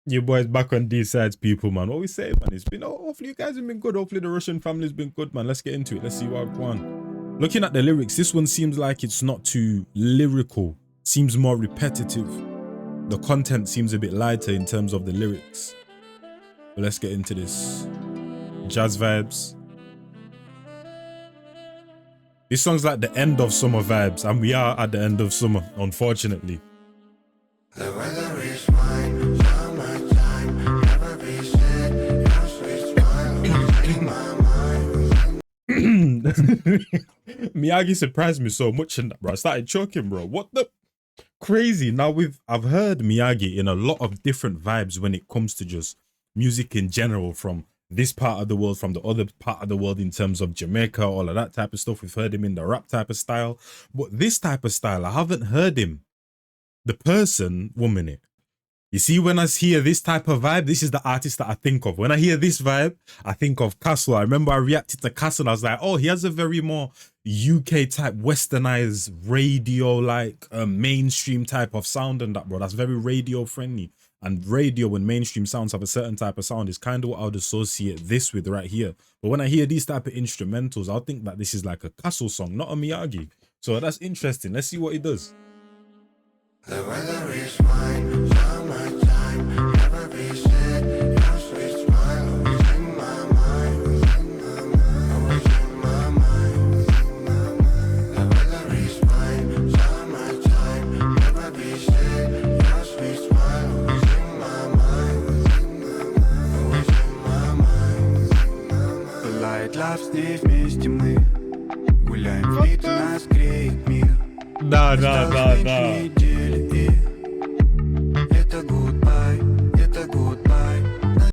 You boys back on these sides, people, man. What we say, man? It's been, hopefully you guys have been good. Hopefully the Russian family's been good, man. Let's get into it. Let's see what one. Looking at the lyrics, this one seems like it's not too lyrical. Seems more repetitive. The content seems a bit lighter in terms of the lyrics. But let's get into this. Jazz vibes. This song's like the end of summer vibes, and we are at the end of summer, unfortunately. The weather is fine, summertime, never be sad, your sweet smile was in my mind. Miyagi surprised me so much in that, bro. I started choking, bro. What the crazy? Now I've heard Miyagi in a lot of different vibes when it comes to just music in general, from this part of the world, from the other part of the world, in terms of Jamaica, all of that type of stuff. We've heard him in the rap type of style, but this type of style, I haven't heard him. The person, 1 minute. You see, when I hear this type of vibe, this is the artist that I think of. When I hear this vibe, I think of Castle. I remember I reacted to Castle and I was like, oh, he has a very more UK type, westernized radio, like mainstream type of sound and that, bro. That's very radio friendly. And radio and mainstream sounds have a certain type of sound. Is kind of what I would associate this with right here. But when I hear these type of instrumentals, I'll think that this is like a Castle song, not a Miyagi. So that's interesting. Let's see what he does. The weather is fine, summertime, never be sad, your sweet smile was in my mind, was in my mind. The weather is fine, summertime, never be sad, your sweet smile was in my mind, was in my mind. Пылает лав, с ней вместе мы гуляем, вид у нас греет мир. Nah.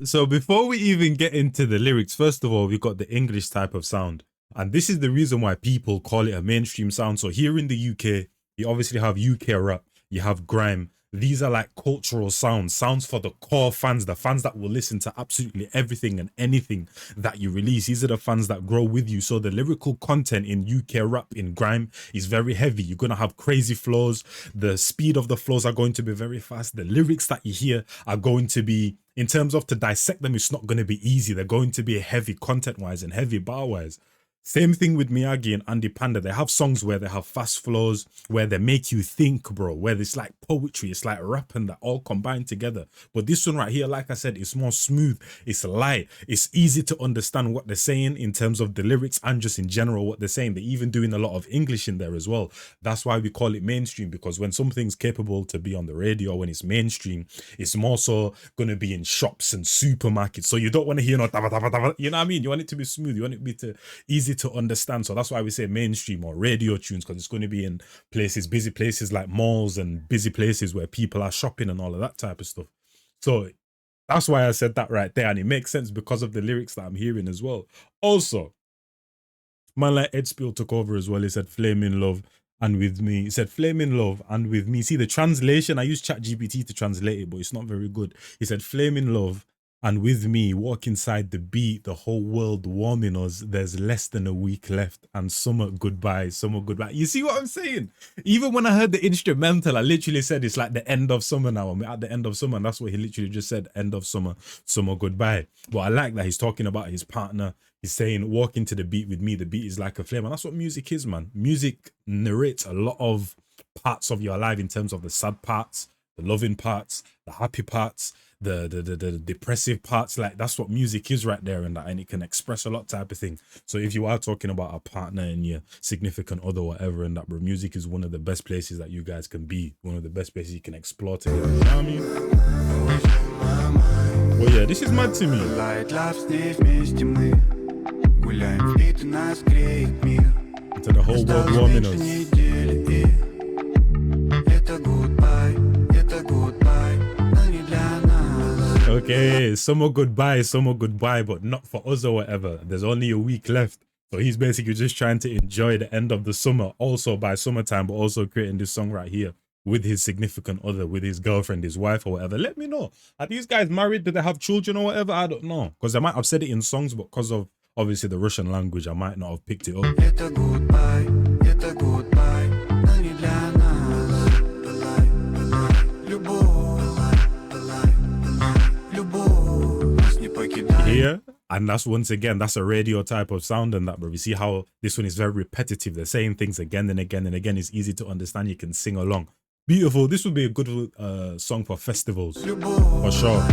So before we even get into the lyrics, first of all, we've got the English type of sound. And this is the reason why people call it a mainstream sound. So here in the UK, you obviously have UK rap, you have grime. These are like cultural sounds for the core fans, the fans that will listen to absolutely everything and anything that you release. These are the fans that grow with you. So the lyrical content in UK rap, in grime, is very heavy. You're going to have crazy flows. The speed of the flows are going to be very fast. The lyrics that you hear are going to be, in terms of to dissect them, it's not going to be easy. They're going to be heavy content-wise and heavy bar-wise. Same thing with Miyagi and Andy Panda. They have songs where they have fast flows, where they make you think, bro, where it's like poetry, it's like rap and that all combined together. But this one right here, like I said, it's more smooth, it's light, it's easy to understand what they're saying in terms of the lyrics and just in general what they're saying. They're even doing a lot of English in there as well. That's why we call it mainstream, because when something's capable to be on the radio, when it's mainstream, it's more so going to be in shops and supermarkets. So you don't want to hear no, you know what I mean? You want it to be smooth, you want it to be easy to understand. So that's why we say mainstream or radio tunes, because it's going to be in places, busy places like malls and busy places where people are shopping and all of that type of stuff. So that's why I said that right there, and it makes sense because of the lyrics that I'm hearing as well. Also, man like Endshpil took over as well. He said flame in love and with me. He said flame in love and with me. See the translation, I use ChatGPT to translate it, but it's not very good. He said flame in love and with me, walk inside the beat, the whole world warming us. There's less than a week left, and summer goodbye, summer goodbye. You see what I'm saying? Even when I heard the instrumental, I literally said it's like the end of summer now. I'm at the end of summer, and that's what he literally just said, end of summer, summer goodbye. But I like that he's talking about his partner. He's saying, walk into the beat with me. The beat is like a flame. And that's what music is, man. Music narrates a lot of parts of your life in terms of the sad parts, the loving parts, the happy parts, the depressive parts. Like that's what music is right there, and that, and it can express a lot type of thing. So if you are talking about a partner and your significant other, whatever, and that, bro, music is one of the best places that you guys can be, one of the best places you can explore together. You know what I mean? Well, yeah, this is mad to me. To the whole world warming us. Okay, summer goodbye, but not for us or whatever. There's only a week left. So he's basically just trying to enjoy the end of the summer, also by summertime, but also creating this song right here with his significant other, with his girlfriend, his wife or whatever. Let me know. Are these guys married? Do they have children or whatever? I don't know. Because I might have said it in songs, but because of obviously the Russian language, I might not have picked it up. here. And that's once again, that's a radio type of sound and that, bro. You see how this one is very repetitive. They're saying things again and again and again. It's easy to understand. You can sing along. Beautiful. This would be a good song for festivals. For sure.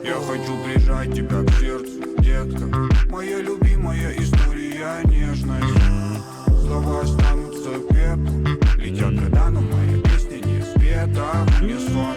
Я хочу прижать тебя к сердцу, детка. Моя любимая история нежность. Слова останутся пеплом. Летят года, но моя песня не спета. Мне сон.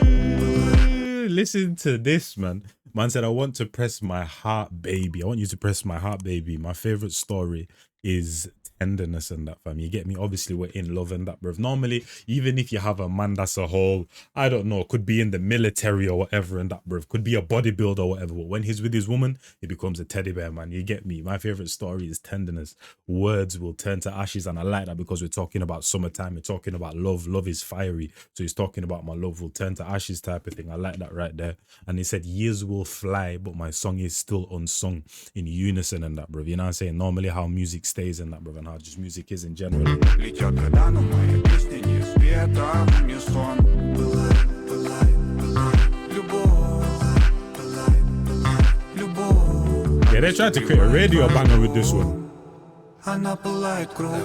Listen to this, man. Man said, I want to press my heart, baby. I want you to press my heart, baby. My favorite story is tenderness and that, fam. You get me? Obviously, we're in love and that, bruv. Normally, even if you have a man that's a whole, I don't know, could be in the military or whatever and that, bruv. Could be a bodybuilder or whatever. But when he's with his woman, he becomes a teddy bear, man. You get me? My favorite story is tenderness. Words will turn to ashes. And I like that because we're talking about summertime. We're talking about love. Love is fiery. So he's talking about my love will turn to ashes type of thing. I like that right there. And he said, years will fly, but my song is still unsung, in unison and that, bruv. You know what I'm saying? Normally how music stays and that, bruv, and how just music is in general. Летят года, но моя песня не спета. Мне сон. Yeah, they tried to create a radio banger with this one. Она пылает кругом.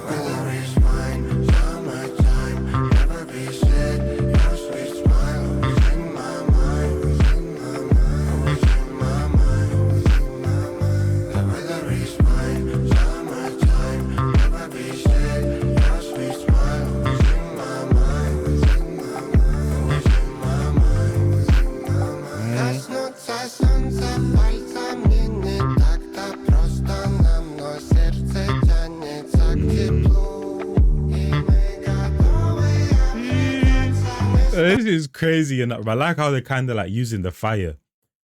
This is crazy, and I like how they're kind of like using the fire.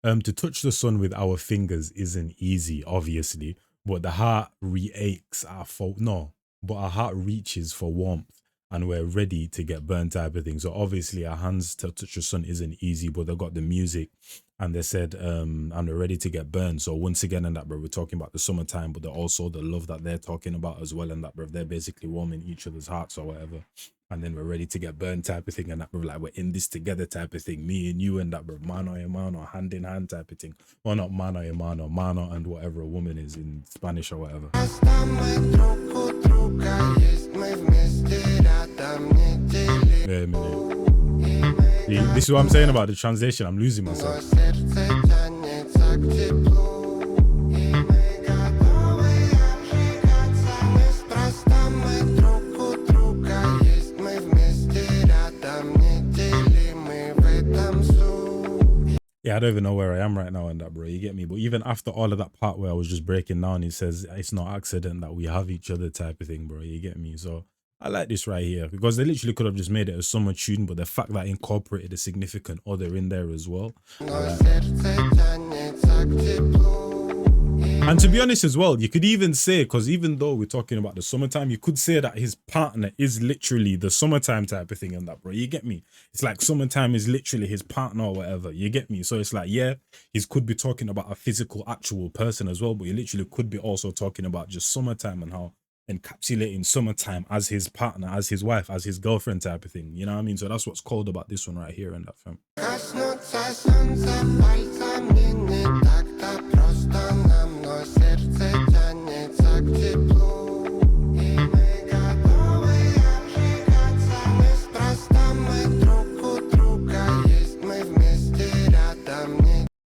To touch the sun with our fingers isn't easy, obviously, but the heart reaches but our heart reaches for warmth, and we're ready to get burned type of thing. So obviously, our hands to touch the sun isn't easy, but they got the music, and they said, and they're ready to get burned. So once again, in that, bro, we're talking about the summertime, but they're also the love that they're talking about as well, and that, bro, they're basically warming each other's hearts or whatever. And then we're ready to get burned type of thing, and that, bro, like we're in this together type of thing, me and you and that, bro, mano a mano, hand in hand type of thing. Well, not mano a mano, mano and whatever a woman is in Spanish or whatever. Yeah, this is what I'm saying about the translation. I'm losing myself. Yeah, I don't even know where I am right now in that, bro. You get me? But even after all of that part where I was just breaking down, he says it's no accident that we have each other type of thing, bro. You get me? So I like this right here because they literally could have just made it a summer tune, but the fact that I incorporated a significant other in there as well. And to be honest as well, you could even say, because even though we're talking about the summertime, you could say that his partner is literally the summertime type of thing and that, bro. You get me? It's like summertime is literally his partner or whatever. You get me? So it's like, yeah, he could be talking about a physical, actual person as well, but you literally could be also talking about just summertime and how encapsulating summertime as his partner, as his wife, as his girlfriend type of thing. You know what I mean? So that's what's cold about this one right here and that, fam.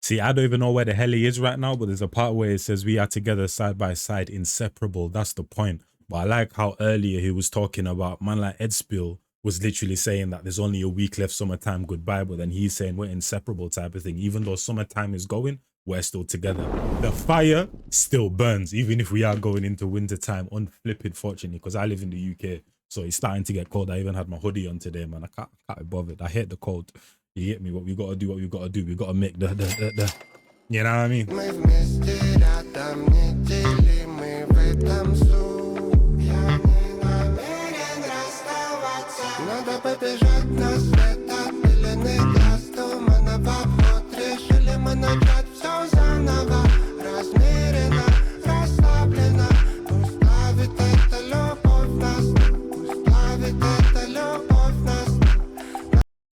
See, I don't even know where the hell he is right now, but there's a part where it says we are together side by side, inseparable. That's the point. But I like how earlier he was talking about man like Endshpil was literally saying that there's only a week left, summertime, goodbye. But then he's saying we're inseparable type of thing. Even though summertime is going, we're still together. The fire still burns, even if we are going into wintertime, unflipped, fortunately, because I live in the UK. So it's starting to get cold. I even had my hoodie on today, man. I can't be bothered. I hate the cold. You get me? What we gotta do, what we gotta do. We gotta make the you know what I mean?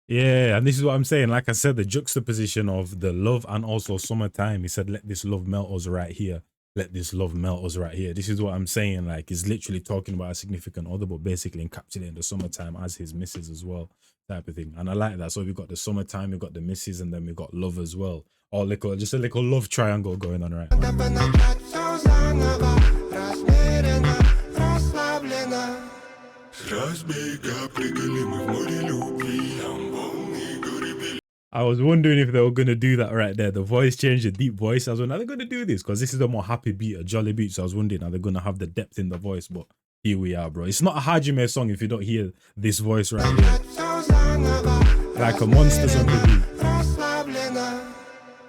Yeah, and this is what I'm saying. Like I said, the juxtaposition of the love and also summertime. He said, "Let this love melt us right here. Let this love melt us right here." This is what I'm saying. Like, he's literally talking about a significant other, but basically encapsulating the summertime as his missus as well, type of thing. And I like that. So we've got the summertime, we've got the missus, and then we've got love as well. Or little, just a little love triangle going on right now. Начать всё заново, размеренно, расслабленно. С разбега прыгали мы в море любви, нам волны горы били. I was wondering if they were gonna do that right there. The voice change, the deep voice. I was wondering, are they gonna do this? Because this is a more happy beat, a jolly beat. So I was wondering, are they gonna have the depth in the voice? But here we are, bro. It's not a Hajime song if you don't hear this voice right here. Like a monster's on the beat. Расслабленно.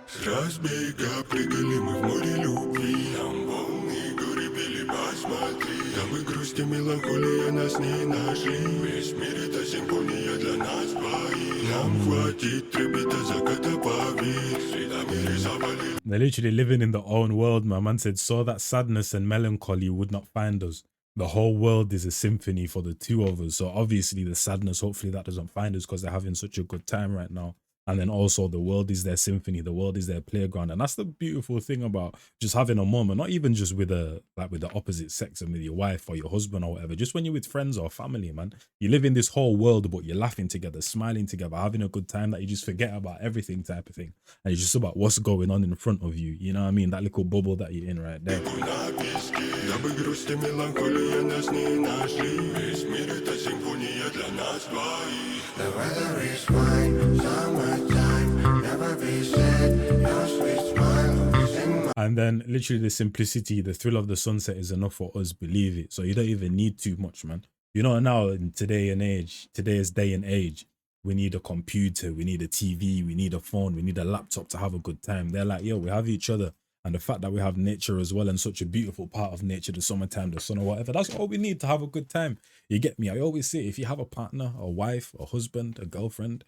С разбега прыгали мы в море любви, нам волны горы били, посмотри. Там и грусть и меланхолия нас не нашли. Весь мир это симфония для нас двоих. Нам хватит трепета заката, поверь. Следами рисовали. They're literally living in their own world. My man said, "Saw that sadness and melancholy would not find us. The whole world is a symphony for the two of us." So obviously the sadness, hopefully that doesn't find us because they're having such a good time right now. And then also the world is their symphony, the world is their playground. And that's the beautiful thing about just having a moment, not even just with the opposite sex and with your wife or your husband or whatever, just when you're with friends or family, man. You live in this whole world, but you're laughing together, smiling together, having a good time that you just forget about everything type of thing. And it's just about what's going on in front of you. You know what I mean? That little bubble that you're in right there. Дабы грусть и меланхолия нас не нашли. Весь мир это симфония для нас двоих. The weather is fine, summertime, never be sad. Your sweet smile is in my. And then literally the simplicity, the thrill of the sunset is enough for us, believe it. So you don't even need too much, man. You know, now in today's day and age, we need a computer, we need a TV, we need a phone, we need a laptop to have a good time. They're like, yo, we have each other. And the fact that we have nature as well and such a beautiful part of nature, the summertime, the sun or whatever, that's all we need to have a good time. You get me? I always say, if you have a partner, a wife, a husband, a girlfriend,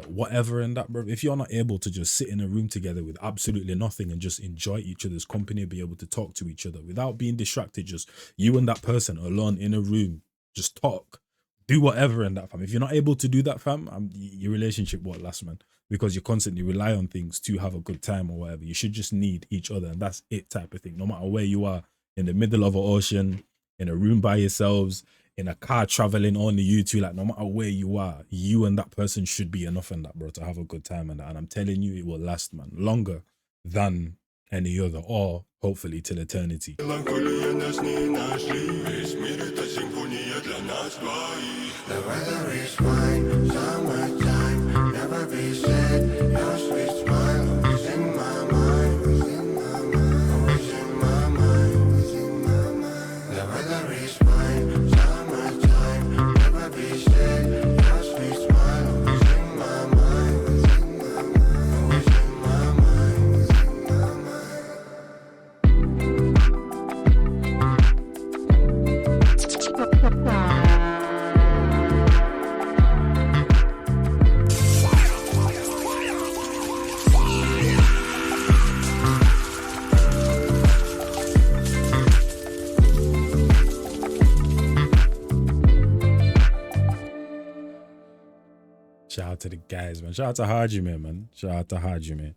whatever and that, bro, if you're not able to just sit in a room together with absolutely nothing and just enjoy each other's company, be able to talk to each other without being distracted, just you and that person alone in a room, just talk, do whatever in that, fam. If you're not able to do that, fam, your relationship won't last, man, because you constantly rely on things to have a good time or whatever. You should just need each other, and that's it, type of thing. No matter where you are, in the middle of an ocean, in a room by yourselves, in a car traveling, only you two, like no matter where you are, you and that person should be enough in that, bro, to have a good time and that. And I'm telling you, it will last, man, longer than any other, or hopefully till eternity. Меланхолия нас не нашли. Весь мир это симфония для нас двоих. The weather is fine, summertime, never be sad. Your sweet smile is in my mind, in my mind, always in my mind, in my mind. The weather is fine, summertime, never be sad. Your sweet smile is in my mind, in my mind, always in my mind, in my mind. Shout out to the guys, man. Shout out to Hajime, man. Shout out to Hajime.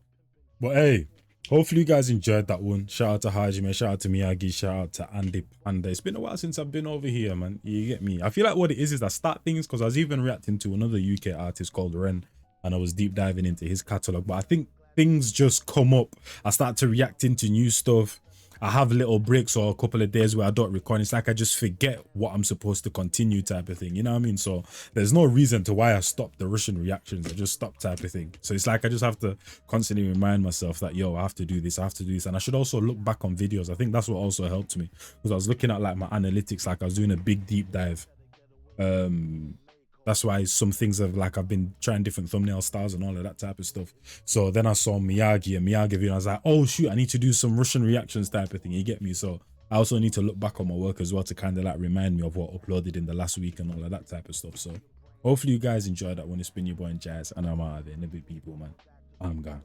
But hey, hopefully you guys enjoyed that one. Shout out to Hajime, shout out to Miyagi, shout out to Andy Panda. It's been a while since I've been over here, man. You get me? I feel like what it is I start things, because I was even reacting to another UK artist called Ren, and I was deep diving into his catalog. But I think things just come up. I start to react into new stuff. I have little breaks or a couple of days where I don't record. It's like I just forget what I'm supposed to continue, type of thing. You know what I mean? So there's no reason to why I stopped the Russian reactions. I just stopped, type of thing. So it's like I just have to constantly remind myself that, yo, I have to do this, I have to do this. And I should also look back on videos. I think that's what also helped me, because I was looking at like my analytics, like I was doing a big deep dive. That's why some things have, like, I've been trying different thumbnail styles and all of that type of stuff. So then I saw Miyagi and Miyagi video, and I was like, oh shoot, I need to do some Russian reactions type of thing. You get me? So I also need to look back on my work as well to kind of like remind me of what I uploaded in the last week and all of that type of stuff. So hopefully you guys enjoyed that one. It's been your boy Njies, and I'm out of there. Nibby people, man. I'm gone.